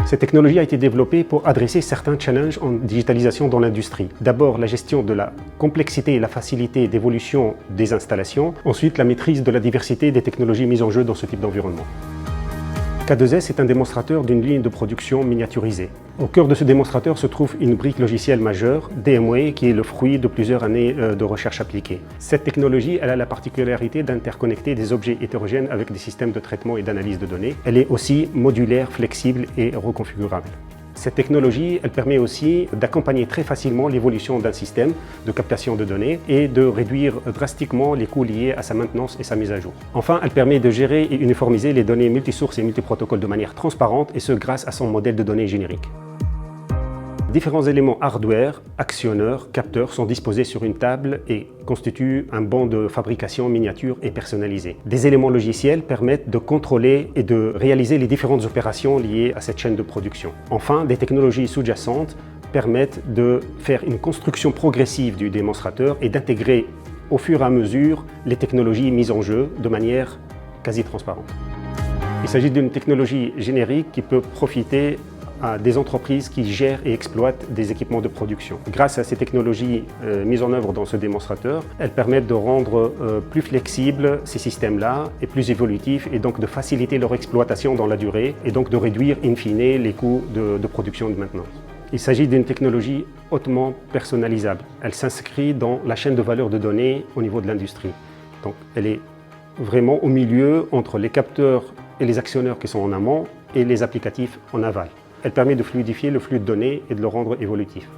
Cette technologie a été développée pour adresser certains challenges en digitalisation dans l'industrie. D'abord, la gestion de la complexité et la facilité d'évolution des installations. Ensuite, la maîtrise de la diversité des technologies mises en jeu dans ce type d'environnement. K2S est un démonstrateur d'une ligne de production miniaturisée. Au cœur de ce démonstrateur se trouve une brique logicielle majeure, DMWay, qui est le fruit de plusieurs années de recherche appliquée. Cette technologie, elle a la particularité d'interconnecter des objets hétérogènes avec des systèmes de traitement et d'analyse de données. Elle est aussi modulaire, flexible et reconfigurable. Cette technologie, elle permet aussi d'accompagner très facilement l'évolution d'un système de captation de données et de réduire drastiquement les coûts liés à sa maintenance et sa mise à jour. Enfin, elle permet de gérer et uniformiser les données multisources et multiprotocoles de manière transparente et ce grâce à son modèle de données générique. Différents éléments hardware, actionneurs, capteurs sont disposés sur une table et constituent un banc de fabrication miniature et personnalisé. Des éléments logiciels permettent de contrôler et de réaliser les différentes opérations liées à cette chaîne de production. Enfin, des technologies sous-jacentes permettent de faire une construction progressive du démonstrateur et d'intégrer au fur et à mesure les technologies mises en jeu de manière quasi transparente. Il s'agit d'une technologie générique qui peut profiter à des entreprises qui gèrent et exploitent des équipements de production. Grâce à ces technologies mises en œuvre dans ce démonstrateur, elles permettent de rendre plus flexibles ces systèmes-là et plus évolutifs et donc de faciliter leur exploitation dans la durée et donc de réduire in fine les coûts de production et de maintenance. Il s'agit d'une technologie hautement personnalisable. Elle s'inscrit dans la chaîne de valeur de données au niveau de l'industrie. Donc elle est vraiment au milieu entre les capteurs et les actionneurs qui sont en amont et les applicatifs en aval. Elle permet de fluidifier le flux de données et de le rendre évolutif.